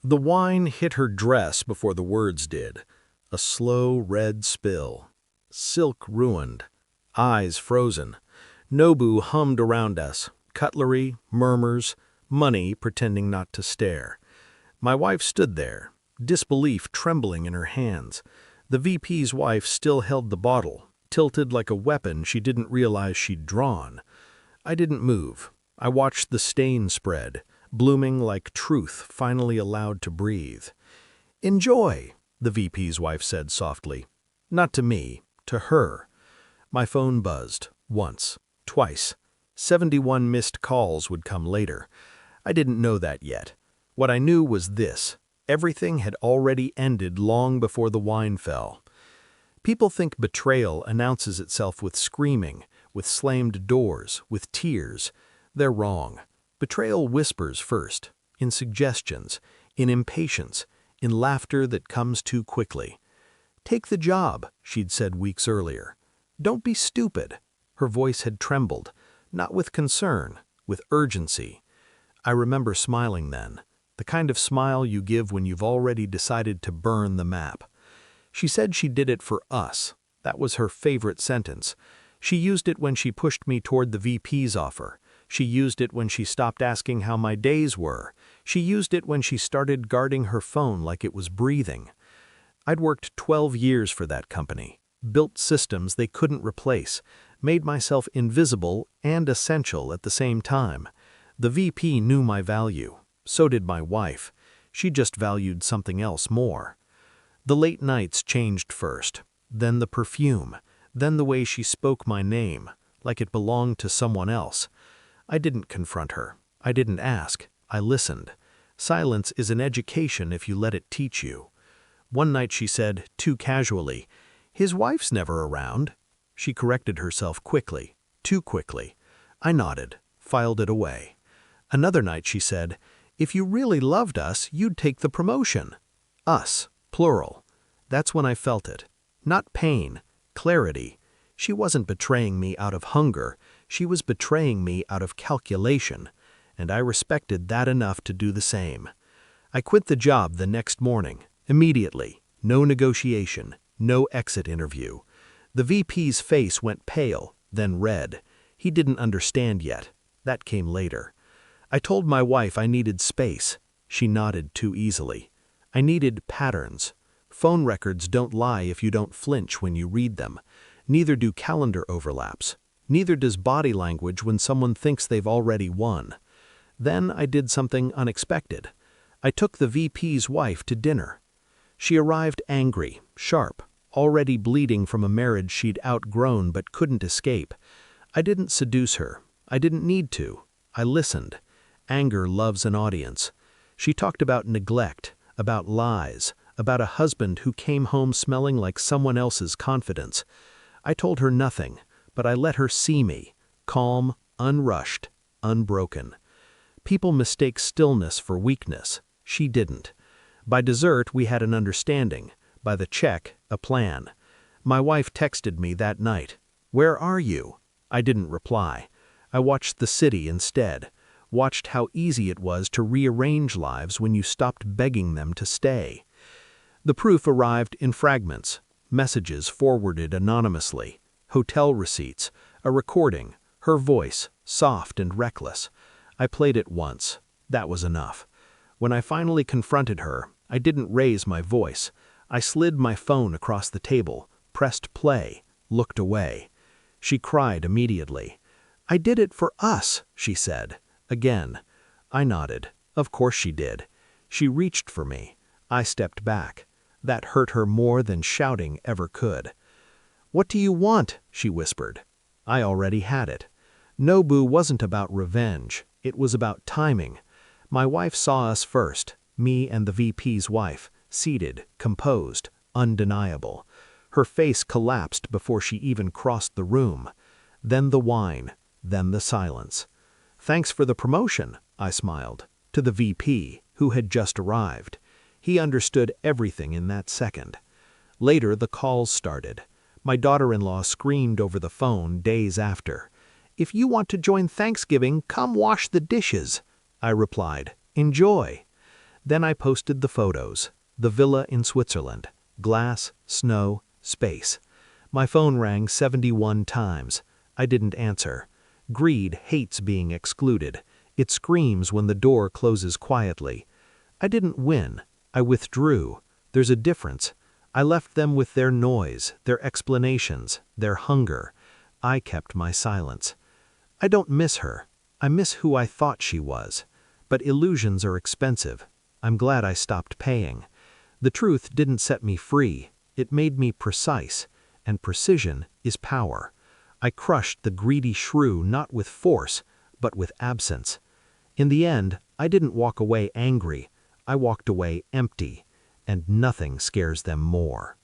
The wine hit her dress before the words did. A slow red spill. Silk ruined. Eyes frozen. Nobu hummed around us. Cutlery, murmurs, money pretending not to stare. My wife stood there, disbelief trembling in her hands. The VP's wife still held the bottle, tilted like a weapon she didn't realize she'd drawn. I didn't move. I watched the stain spread, blooming like truth finally allowed to breathe. "Enjoy," the VP's wife said softly. Not to me, to her. My phone buzzed, once, twice. 71 missed calls would come later. I didn't know that yet. What I knew was this: everything had already ended long before the wine fell. People think betrayal announces itself with screaming, with slammed doors, with tears. They're wrong. Betrayal whispers first, in suggestions, in impatience, in laughter that comes too quickly. "Take the job," she'd said weeks earlier. "Don't be stupid." Her voice had trembled, not with concern, with urgency. I remember smiling then, the kind of smile you give when you've already decided to burn the map. She said she did it for us. That was her favorite sentence. She used it when she pushed me toward the VP's offer. She used it when she stopped asking how my days were. She used it when she started guarding her phone like it was breathing. I'd worked 12 years for that company, built systems they couldn't replace, made myself invisible and essential at the same time. The VP knew my value. So did my wife. She just valued something else more. The late nights changed first, then the perfume, then the way she spoke my name, like it belonged to someone else. I didn't confront her. I didn't ask. I listened. Silence is an education if you let it teach you. One night she said, too casually, "His wife's never around." She corrected herself quickly, too quickly. I nodded, filed it away. Another night she said, "If you really loved us, you'd take the promotion." Us, plural. That's when I felt it. Not pain, clarity. She wasn't betraying me out of hunger. She was betraying me out of calculation, and I respected that enough to do the same. I quit the job the next morning, immediately. No negotiation, no exit interview. The VP's face went pale, then red. He didn't understand yet. That came later. I told my wife I needed space. She nodded too easily. I needed patterns. Phone records don't lie if you don't flinch when you read them. Neither do calendar overlaps. Neither does body language when someone thinks they've already won. Then I did something unexpected. I took the VP's wife to dinner. She arrived angry, sharp, already bleeding from a marriage she'd outgrown but couldn't escape. I didn't seduce her. I didn't need to. I listened. Anger loves an audience. She talked about neglect, about lies, about a husband who came home smelling like someone else's confidence. I told her nothing, but I let her see me, calm, unrushed, unbroken. People mistake stillness for weakness. She didn't. By dessert, we had an understanding. By the check, a plan. My wife texted me that night. "Where are you?" I didn't reply. I watched the city instead. Watched how easy it was to rearrange lives when you stopped begging them to stay. The proof arrived in fragments, messages forwarded anonymously, hotel receipts, a recording, her voice, soft and reckless. I played it once. That was enough. When I finally confronted her, I didn't raise my voice. I slid my phone across the table, pressed play, looked away. She cried immediately. "I did it for us," she said. Again. I nodded. Of course she did. She reached for me. I stepped back. That hurt her more than shouting ever could. "What do you want?" she whispered. I already had it. Nobu wasn't about revenge. It was about timing. My wife saw us first, me and the VP's wife, seated, composed, undeniable. Her face collapsed before she even crossed the room. Then the wine, then the silence. "Thanks for the promotion," I smiled, to the VP, who had just arrived. He understood everything in that second. Later, the calls started. My daughter-in-law screamed over the phone days after. "If you want to join Thanksgiving, come wash the dishes." I replied, "Enjoy." Then I posted the photos. The villa in Switzerland. Glass, snow, space. My phone rang 71 times. I didn't answer. Greed hates being excluded. It screams when the door closes quietly. I didn't win. I withdrew. There's a difference. I left them with their noise, their explanations, their hunger. I kept my silence. I don't miss her. I miss who I thought she was. But illusions are expensive. I'm glad I stopped paying. The truth didn't set me free. It made me precise, and precision is power. I crushed the greedy shrew not with force, but with absence. In the end, I didn't walk away angry. I walked away empty, and nothing scares them more.